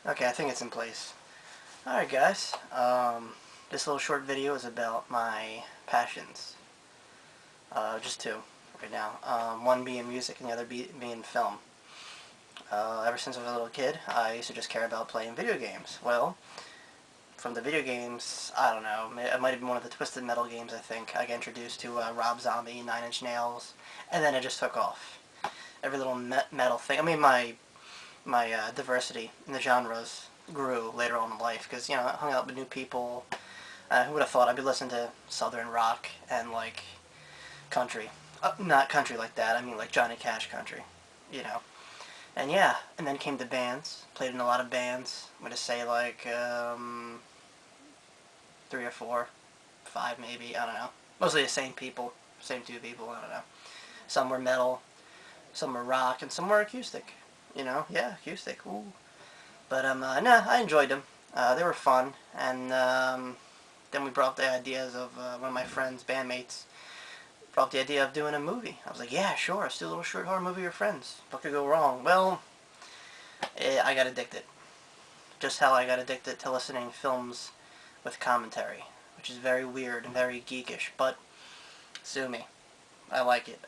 Okay, I think it's in place. Alright guys, this little short video is about my passions. Just two right now. One being music and the other being film. Ever since I was a little kid, I used to just care about playing video games. Well, from the video games, I don't know, it might have been one of the Twisted Metal games, I think. I got introduced to Rob Zombie, Nine Inch Nails, and then it just took off. Every little metal thing. I mean, my diversity in the genres grew later on in life because, you know, I hung out with new people. Who would have thought I'd be listening to southern rock and, like, country. Not country like that, I mean, like, Johnny Cash country, you know. And yeah, and then came the bands. Played in a lot of bands. I'm going to say, like, three or four, five maybe, I don't know. Mostly the same people, same two people, I don't know. Some were metal, some were rock, and some were acoustic. You know, yeah, acoustic, ooh. But, no, I enjoyed them. They were fun, and, then we brought up the ideas of, one of my friends, bandmates, brought up the idea of doing a movie. I was like, yeah, sure, let's do a little short horror movie with friends. What could go wrong? Well, I got addicted. Just how I got addicted to listening to films with commentary, which is very weird and very geekish, but sue me. I like it.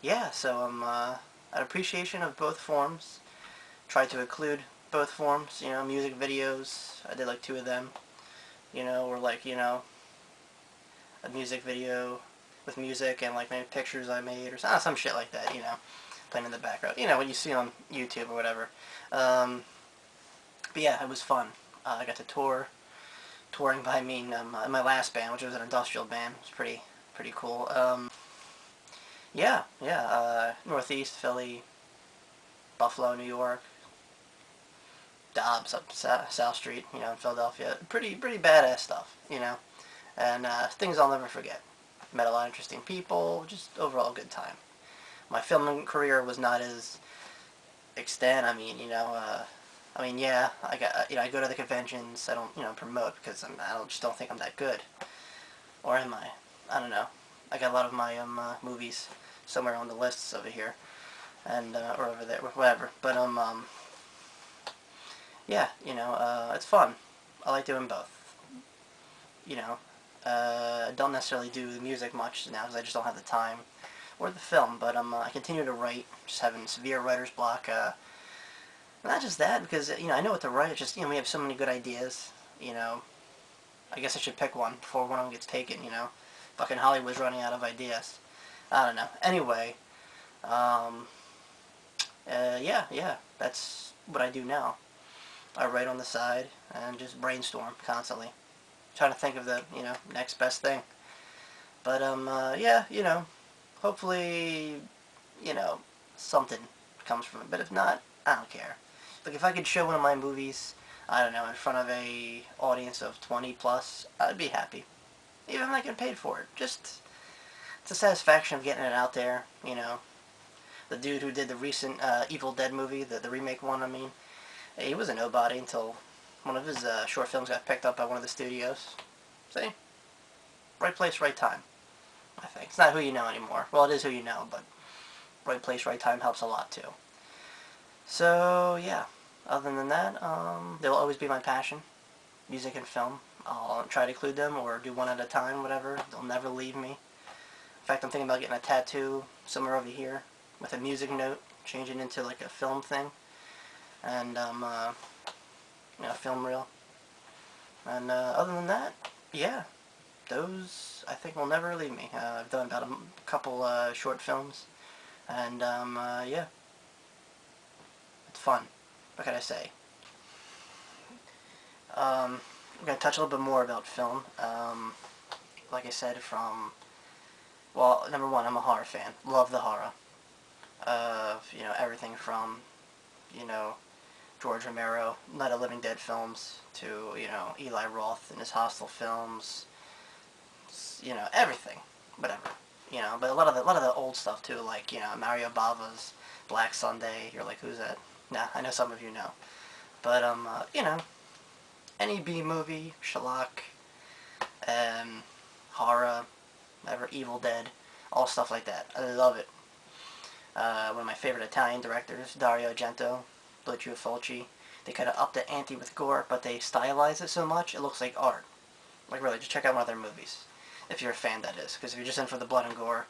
Yeah, so I'm, an appreciation of both forms. Tried to include both forms, you know, music videos. I did like two of them, you know, or like, you know, a music video with music and like maybe pictures I made or some shit like that, you know, playing in the background. You know, what you see on YouTube or whatever. But yeah, it was fun. I got to tour. Touring by, I mean, my last band, which was an industrial band. It was pretty cool. Yeah, Northeast, Philly, Buffalo, New York, Dobbs up South Street, you know, in Philadelphia. Pretty badass stuff, you know, and things I'll never forget. Met a lot of interesting people, just overall good time. My filming career was not as extent. I mean, you know, I mean, yeah, I got, you know, I go to the conventions. I don't, you know, promote because just don't think I'm that good, or am I? I don't know. I got a lot of my movies somewhere on the lists over here, and or over there, whatever. But yeah, you know, it's fun. I like doing both. You know, I don't necessarily do the music much now because I just don't have the time or the film. But I continue to write. Just having severe writer's block. Not just that, because, you know, I know what to write. It's just, you know, we have so many good ideas. You know, I guess I should pick one before one of them gets taken. You know, fucking Hollywood's running out of ideas. I don't know. Anyway, yeah, that's what I do now. I write on the side and just brainstorm constantly, trying to think of the, you know, next best thing. But yeah, you know, hopefully, you know, something comes from it. But if not, I don't care. Like if I could show one of my movies, I don't know, in front of a audience of 20 plus, I'd be happy. Even if I'm not getting paid for it, just it's the satisfaction of getting it out there. You know, the dude who did the recent Evil Dead movie, the remake one. I mean, he was a nobody until one of his short films got picked up by one of the studios. See, right place, right time. I think it's not who you know anymore. Well, it is who you know, but right place, right time helps a lot too. So yeah. Other than that, they'll always be my passion, music and film. I'll try to include them or do one at a time, whatever. They'll never leave me. In fact, I'm thinking about getting a tattoo somewhere over here with a music note, changing into like a film thing, and you know, film reel. And other than that, yeah, those I think will never leave me. I've done about a couple short films, and yeah, it's fun. What can I say? We're going to touch a little bit more about film. Like I said, well, number one, I'm a horror fan. Love the horror of, you know, everything from, you know, George Romero, Night of Living Dead films, to, you know, Eli Roth and his Hostel films, you know, everything, whatever, you know. But a lot of the old stuff too, like, you know, Mario Bava's Black Sunday. You're like, who's that? Nah, I know some of you know, but you know, any B movie, Sherlock, horror, whatever, Evil Dead, all stuff like that. I love it. One of my favorite Italian directors, Dario Argento, Lucio Fulci. they kind of up the ante with gore, but they stylize it so much, it looks like art. Like, really, just check out one of their movies, if you're a fan, that is. Because if you're just in for the blood and gore,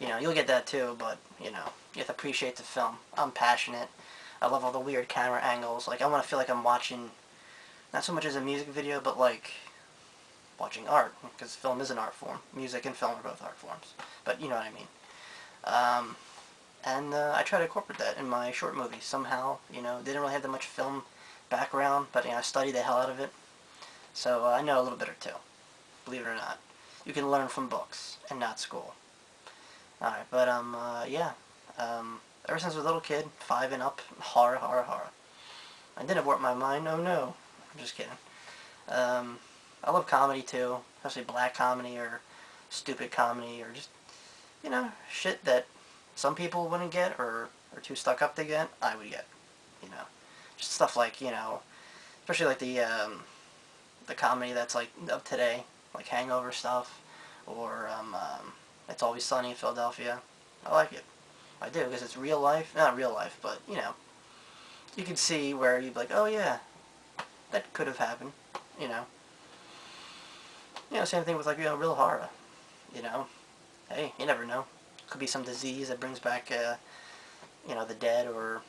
you'll get that too, but, you have to appreciate the film. I'm passionate. I love all the weird camera angles. Like, I want to feel like I'm watching, not so much as a music video, but like watching art, because film is an art form. Music and film are both art forms. But you know what I mean. And I try to incorporate that in my short movies somehow. Didn't really have that much film background, but I studied the hell out of it. So I know a little bit or two, believe it or not. You can learn from books and not school. Alright, but yeah. Ever since I was a little kid, 5 and up, horror, horror, horror. I didn't warp my mind, oh no. I'm just kidding. I love comedy too, especially black comedy or stupid comedy or just, shit that some people wouldn't get or are too stuck up to get, I would get. Just stuff like, especially like the comedy that's like of today, like Hangover stuff, or It's Always Sunny in Philadelphia. I like it. I do, because it's real life. Not real life, but, you can see where you'd be like, oh yeah, that could have happened, same thing with like, real horror, Hey, you never know. Could be some disease that brings back, the dead, or,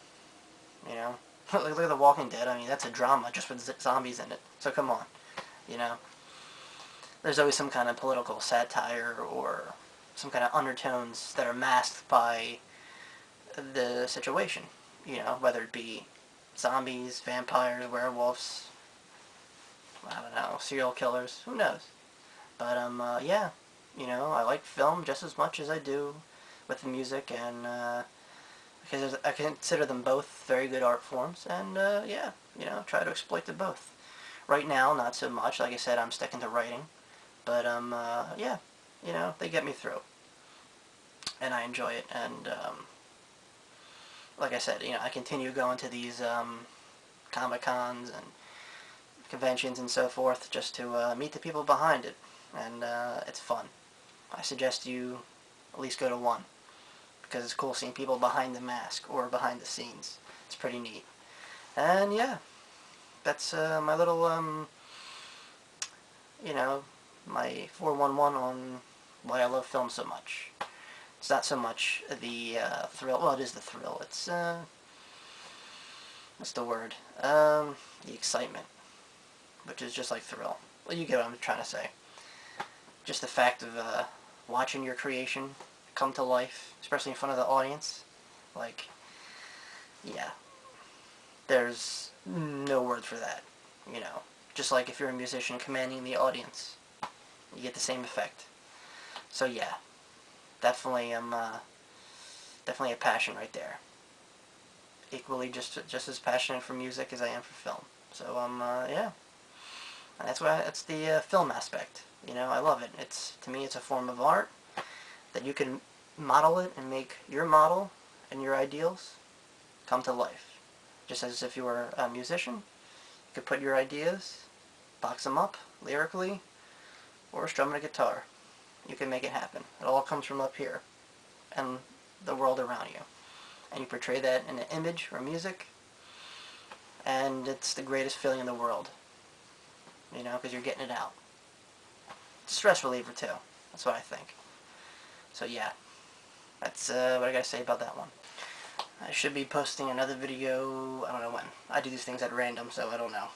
look at The Walking Dead. I mean, that's a drama just with zombies in it. So come on, There's always some kind of political satire or some kind of undertones that are masked by the situation, whether it be zombies, vampires, werewolves, I don't know, serial killers, who knows. But, yeah, I like film just as much as I do with the music, and, because I consider them both very good art forms, and, yeah, try to exploit them both. Right now, not so much. Like I said, I'm sticking to writing, but, yeah, they get me through, and I enjoy it, and, like I said, I continue going to these, Comic-Cons and conventions and so forth just to meet the people behind it, and it's fun. I suggest you at least go to one, because it's cool seeing people behind the mask or behind the scenes. It's pretty neat. And yeah, that's my little, my 411 on why I love film so much. It's not so much the thrill. Well, it is the thrill. It's, what's the word? The excitement, which is just like thrill. Well, you get what I'm trying to say. Just the fact of watching your creation come to life, especially in front of the audience. Like, yeah, there's no word for that, Just like if you're a musician commanding the audience, you get the same effect. So yeah, definitely definitely a passion right there. Equally just as passionate for music as I am for film. So yeah, and that's the film aspect. I love it. To me, it's a form of art that you can model it and make your model and your ideals come to life. Just as if you were a musician, you could put your ideas, box them up lyrically, or strumming a guitar. You can make it happen. It all comes from up here and the world around you. And you portray that in an image or music, and it's the greatest feeling in the world. Because you're getting it out. Stress reliever too. That's what I think. So yeah, that's what I gotta say about that one. I should be posting another video, I don't know when. I do these things at random, so I don't know.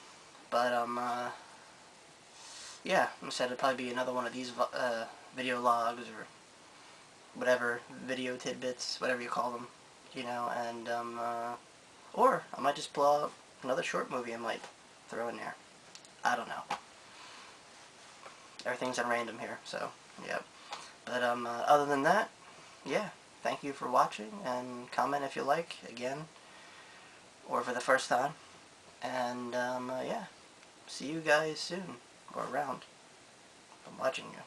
But, yeah, I said it'd probably be another one of these video logs or whatever, video tidbits, whatever you call them, and, or I might just pull out another short movie I might throw in there. I don't know. Everything's at random here, so, yeah. But, other than that, yeah, thank you for watching, and comment if you like, again, or for the first time. And, yeah, see you guys soon, or around. I'm watching you.